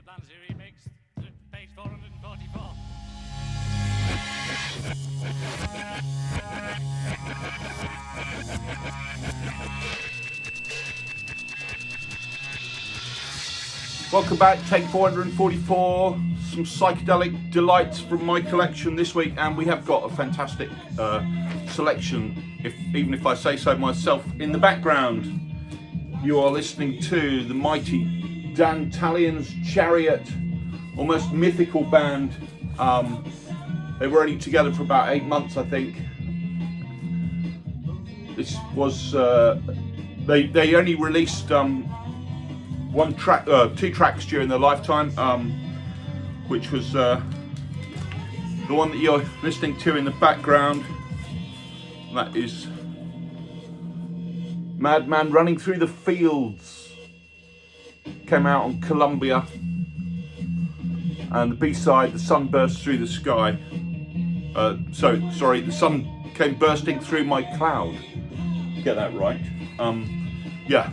Fancy remix, page 444. Welcome back, take 444, some psychedelic delights from my collection this week, and we have got a fantastic selection, even if I say so myself. In the background, you are listening to the mighty Dantalian's Chariot, almost mythical band. They were only together for about 8 months, I think. This was, they only released two tracks during their lifetime, which was the one that you're listening to in the background. That is Madman Running Through the Fields. Came out on Columbia. And the B-side, The Sun Bursts Through the Sky. The sun came bursting through my cloud. Get that right. Yeah.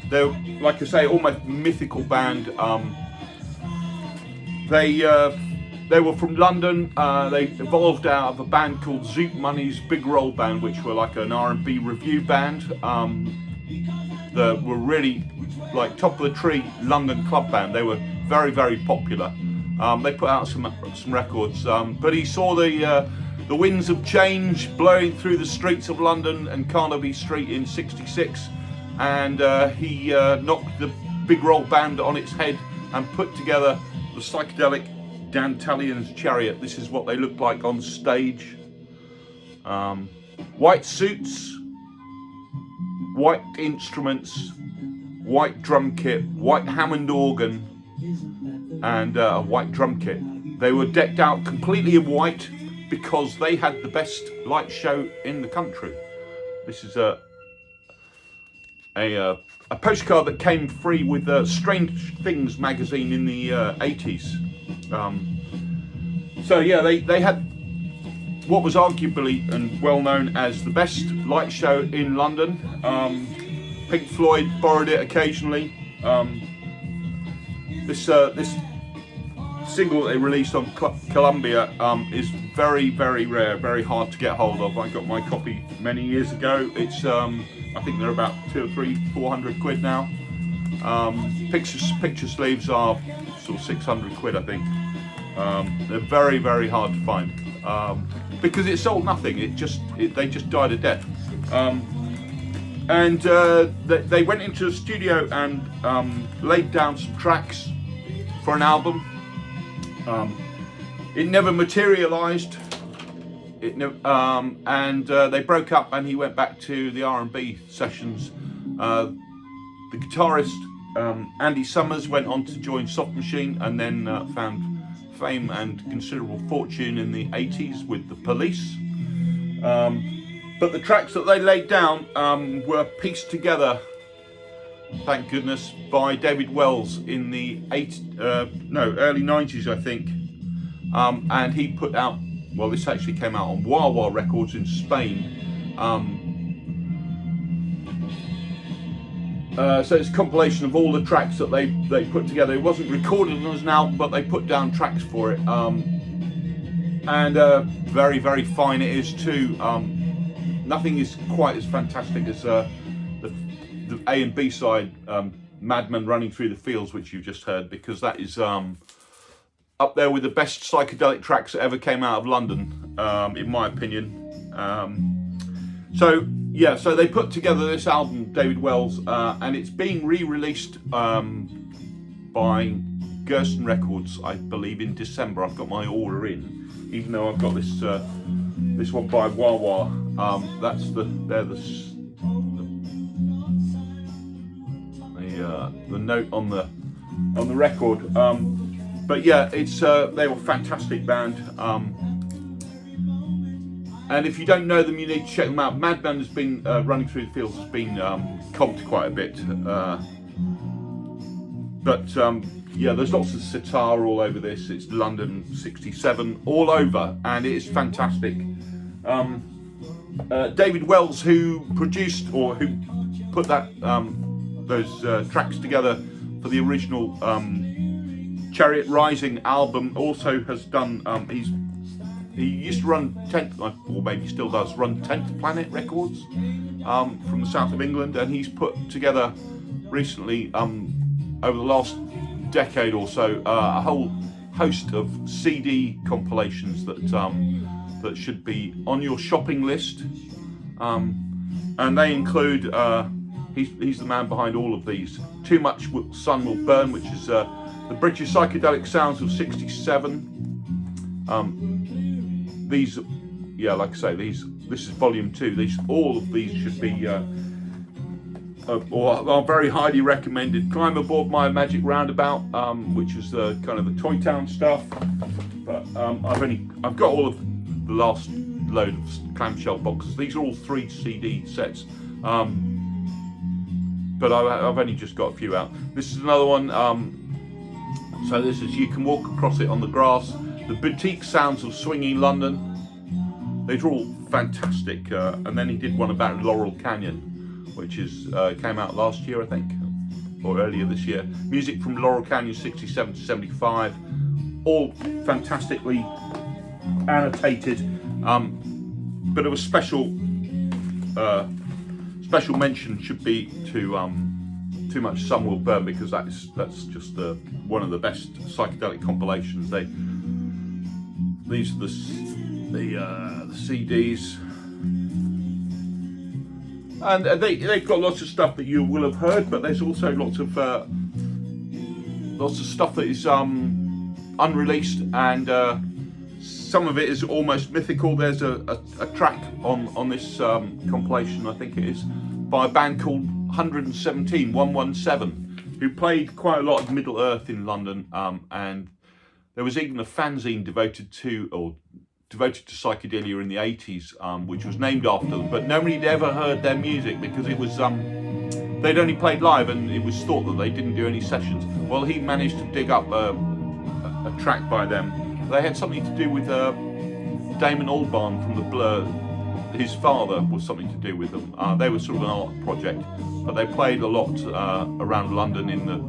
They're, like I say, almost mythical band. They were from London. They evolved out of a band called Zoot Money's Big Roll Band, which were like an R&B review band. That were really like top of the tree London club band. They were very, very popular. They put out some records, but he saw the winds of change blowing through the streets of London and Carnaby Street in '66. And he knocked the Big Roll Band on its head and put together the psychedelic Dantalian's Chariot. This is what they look like on stage. White suits, white instruments, white drum kit, white Hammond organ, and a white drum kit. They were decked out completely in white because they had the best light show in the country. This is a postcard that came free with Strange Things magazine in the 80s. So yeah, they had what was arguably and well known as the best light show in London. Pink Floyd borrowed it occasionally. This single that they released on Columbia is very, very rare, very hard to get hold of. I got my copy many years ago. It's I think they're about 200 or 400 quid now. Picture sleeves are sort of 600 quid, I think. They're very, very hard to find because it sold nothing. They just died a death. And they went into the studio and laid down some tracks for an album. It never materialised. And they broke up, and he went back to the R&B sessions. The guitarist Andy Summers went on to join Soft Machine, and then found fame and considerable fortune in the 80s with the Police. But the tracks that they laid down were pieced together, thank goodness, by David Wells in the early 90s, I think. And he put out, well, this actually came out on Wah Wah Records in Spain. So it's a compilation of all the tracks that they put together. It wasn't recorded as an album, but they put down tracks for it. And very, very fine it is too. Nothing is quite as fantastic as the A and B side, Madman Running Through the Fields, which you just heard, because that is up there with the best psychedelic tracks that ever came out of London, in my opinion. So they put together this album, David Wells, and it's being re-released by Gersten Records, I believe, in December. I've got my order in, even though I've got this one by Wah Wah. That's the note on the record. But yeah, it's they were a fantastic band. And if you don't know them, you need to check them out. Madman has been Running Through the Fields has been comped quite a bit. Yeah, there's lots of sitar all over this. It's London 67 all over, and it is fantastic. David Wells, who produced or who put that those tracks together for the original Chariot Rising album also has done. He used to run 10th, or maybe still does, run 10th Planet Records from the south of England, and he's put together recently, over the last decade or so, a whole host of CD compilations that should be on your shopping list, and they include. He's the man behind all of these. Too Much Sun Will Burn, which is the British psychedelic sounds of '67. These, yeah, like I say, this is volume 2. All of these should be, or are very highly recommended. Climb Aboard My Magic Roundabout, which is kind of the Toy Town stuff. But I've got all of the last load of clamshell boxes. These are all 3 CD sets. But I've only just got a few out. This is another one. So this is You Can Walk Across It on the Grass. The Boutique Sounds of Swinging London. These are all fantastic. And then he did one about Laurel Canyon, which came out last year, I think, or earlier this year. Music from Laurel Canyon 67 to 75. All fantastically annotated. But of a special mention should be to Too Much Sun Will Burn, because that's just one of the best psychedelic compilations. These are the CDs, and they've got lots of stuff that you will have heard, but there's also lots of stuff that is unreleased, and some of it is almost mythical. There's a track on this compilation, I think it is, by a band called 117, who played quite a lot of Middle Earth in London, and there was even a fanzine devoted to psychedelia in the 80s, which was named after them, but nobody had ever heard their music because it was they'd only played live, and it was thought that they didn't do any sessions. Well, he managed to dig up a track by them. They had something to do with Damon Albarn from the Blur. His father was something to do with them. They were sort of an art project, but they played a lot around London in the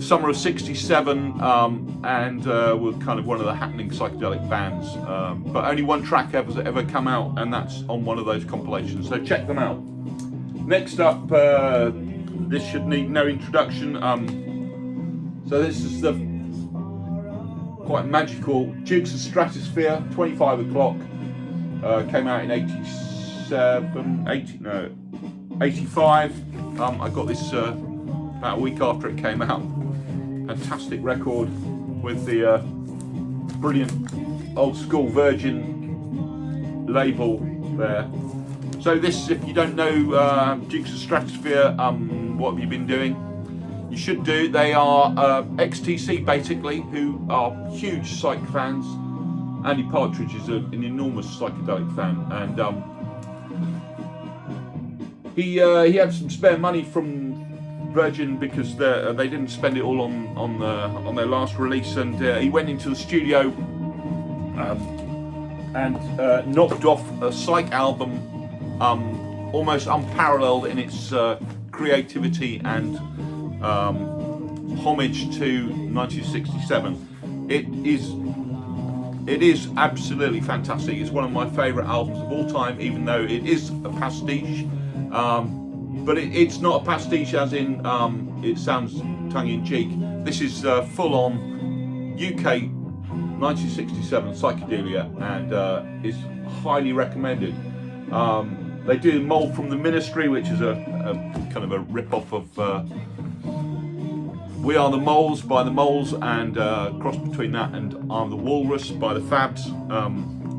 summer of '67, and were kind of one of the happening psychedelic bands. But only one track ever come out, and that's on one of those compilations. So check them out. Next up, this should need no introduction. So this is the quite magical Dukes of Stratosphere, 25 o'clock. Came out in 85. I got this about a week after it came out. Fantastic record with the brilliant old school Virgin label there. So this, if you don't know Dukes of Stratosphere, what have you been doing? You should do. They are XTC basically, who are huge psych fans. Andy Partridge is an enormous psychedelic fan, and he had some spare money from Virgin because they didn't spend it all on their last release, and he went into the studio and knocked off a psych album, almost unparalleled in its creativity and homage to 1967. It is absolutely fantastic. It's one of my favourite albums of all time, even though it is a pastiche. But it's not a pastiche as in it sounds tongue-in-cheek. This is full-on UK 1967 psychedelia, and is highly recommended. They do Mold from the Ministry, which is a kind of a rip-off of We Are the Moles by the Moles, and cross between that and I'm the Walrus by the Fabs,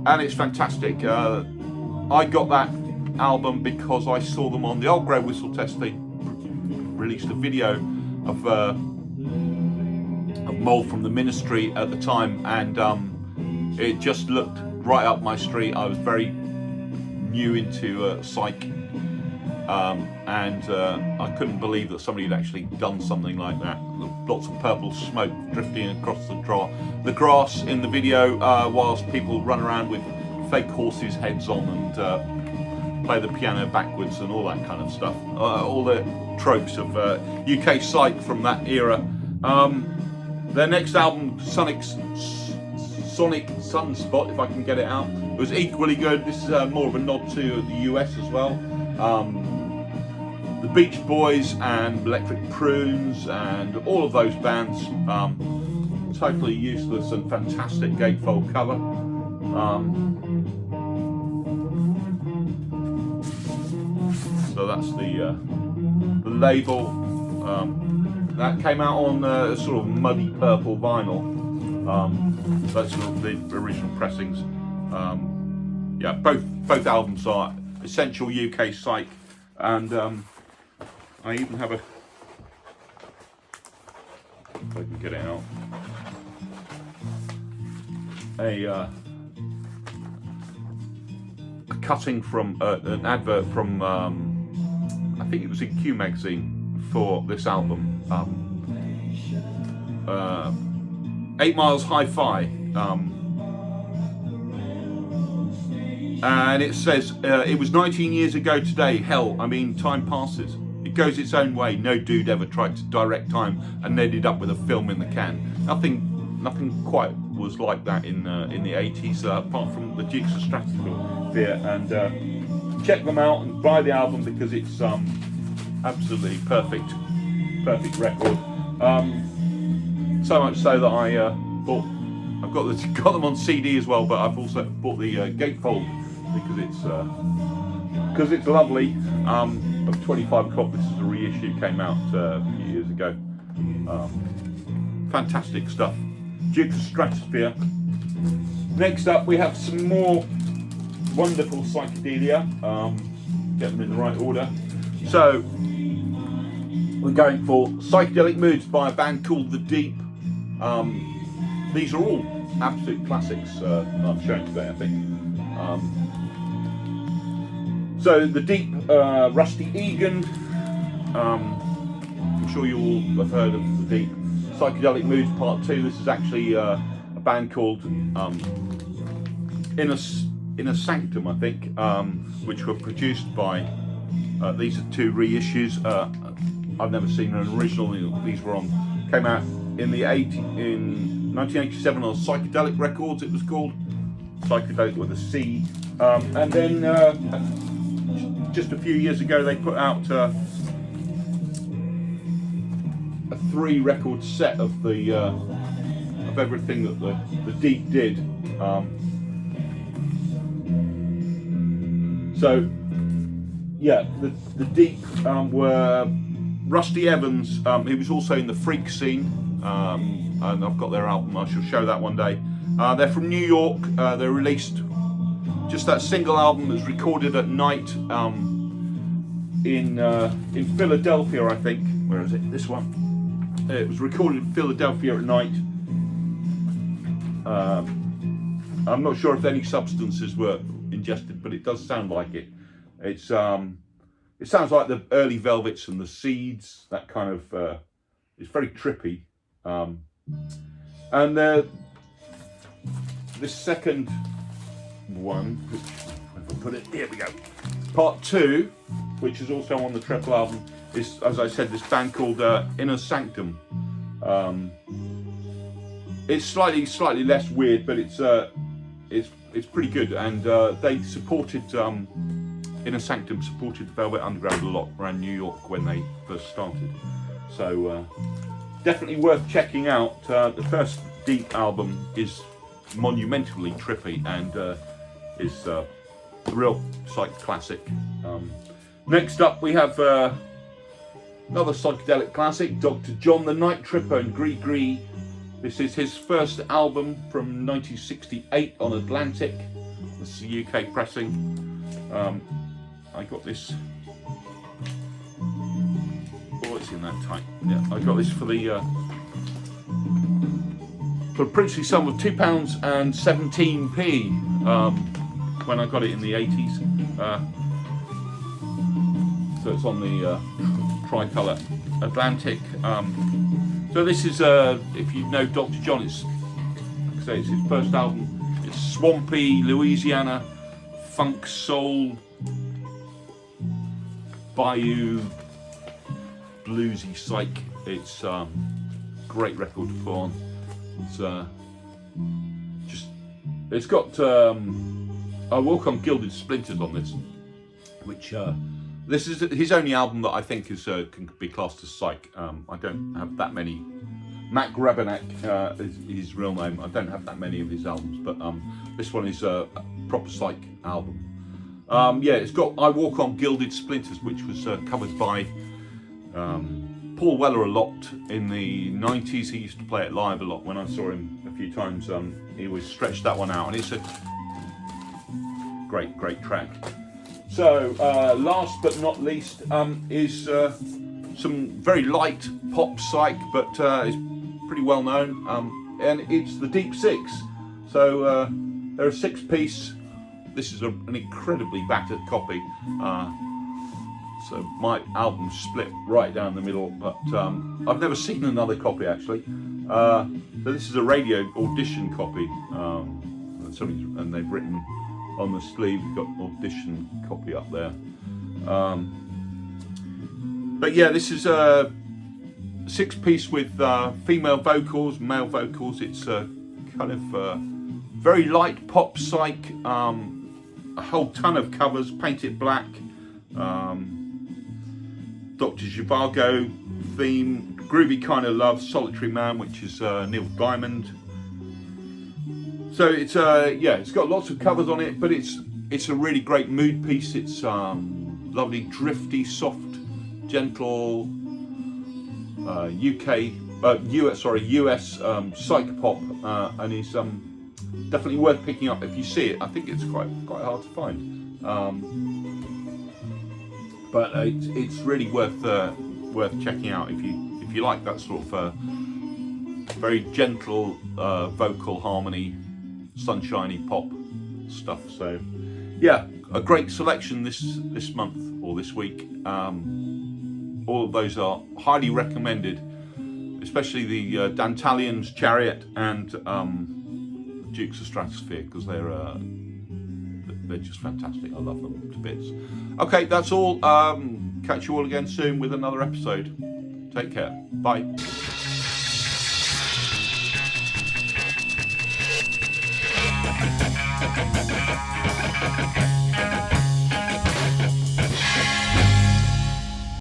and it's fantastic. I got that album because I saw them on the Old Grey Whistle Test. They released a video of Mold from the Ministry at the time, and it just looked right up my street. I was very new into psych, and I couldn't believe that somebody had actually done something like that. Lots of purple smoke drifting across the grass in the video, whilst people run around with fake horses' heads on and play the piano backwards and all that kind of stuff. All the tropes of UK psych from that era. Their next album, Sonic Sunspot, if I can get it out, was equally good. This is more of a nod to the US as well. The Beach Boys and Electric Prunes and all of those bands, totally useless and fantastic gatefold cover. So that's the label. That came out on sort of muddy purple vinyl. That's sort of the original pressings. Yeah, both albums are essential UK psych, and I even have if I can get it out, a cutting from an advert from I think it was in Q magazine for this album. 8 Miles Hi-Fi, and it says it was 19 years ago today. Hell, I mean, time passes. It goes its own way. No dude ever tried to direct time and ended up with a film in the can. Nothing quite was like that in the 80s, apart from the Dukes of Stratosphear. And check them out and buy the album because it's absolutely perfect record. So much so that I've got them on CD as well, but I've also bought the gatefold because it's lovely. Of 25 o'clock. This is a reissue, came out a few years ago. Fantastic stuff. Dukes of Stratosphere. Next up, we have some more wonderful psychedelia. Get them in the right order. So we're going for Psychedelic Moods by a band called The Deep. These are all absolute classics I'm showing today, I think. So The Deep, Rusty Egan. I'm sure you all have heard of The Deep. Psychedelic Moods Part 2. This is actually a band called Inner Sanctum, I think, which were produced by. These are 2 reissues. I've never seen an original. These came out in 1987 on Psychedelic Records. It was called Psychedelic with a C. And then just a few years ago, they put out a 3-record set of everything that the Deep did. So yeah, the Deep were Rusty Evans. He was also in the freak scene, and I've got their album. I shall show that one day. They're from New York. They released just that single album that was recorded at night in Philadelphia, I think. Where is it? This one. It was recorded in Philadelphia at night. I'm not sure if any substances were ingested, but it does sound like it. It sounds like the early Velvets and the Seeds. That kind of it's very trippy. And this second one, which if I put it, here we go. Part 2, which is also on the triple album, is, as I said, this band called Inner Sanctum. It's slightly less weird, but it's pretty good, and they supported Inner Sanctum supported the Velvet Underground a lot around New York when they first started. So definitely worth checking out. The first Deep album is monumentally trippy and is a real psych classic. Next up we have another psychedelic classic, Dr. John the Night Tripper and Gree Gree. This is his first album from 1968 on Atlantic. This is the UK pressing. I got this. Oh, it's in that tight. Yeah, I got this for the for a princely sum of £2.17 when I got it in the 80s. So it's on the tricolour Atlantic. So this is, if you know Dr. John, it's, like I say, it's his first album. It's swampy, Louisiana, funk, soul, bayou, bluesy psych. It's great record to put on. It's got I Walk on Gilded Splinters on this, which this is his only album that I think is can be classed as psych. I don't have that many. Matt Grabenak is his real name. I don't have that many of his albums, but this one is a proper psych album. Yeah, it's got I Walk on Gilded Splinters, which was covered by Paul Weller a lot in the 90s. He used to play it live a lot. When I saw him a few times, he always stretched that one out, and it's a great track. So last but not least is some very light pop psych, but it's pretty well known, and it's the Deep Six. So they're a 6-piece. This is an incredibly battered copy. So my album's split right down the middle, but I've never seen another copy actually. So this is a radio audition copy, and they've written on the sleeve, you've got audition copy up there. But yeah, this is a 6-piece with female vocals, male vocals. It's kind of very light pop psych, a whole ton of covers, Paint It Black, Dr. Zhivago theme, Groovy Kind of Love, Solitary Man, which is Neil Diamond. So it's yeah, it's got lots of covers on it, but it's a really great mood piece. It's lovely, drifty, soft, gentle US psych pop, and is definitely worth picking up if you see it. I think it's quite hard to find, but it's really worth checking out if you like that sort of very gentle vocal harmony, sunshiny pop stuff. So yeah, a great selection this month or this week. All of those are highly recommended, especially the Dantalians, Chariot, and Dukes of Stratosphere, because they're just fantastic. I love them to bits. Okay, that's all. Catch you all again soon with another episode. Take care. Bye.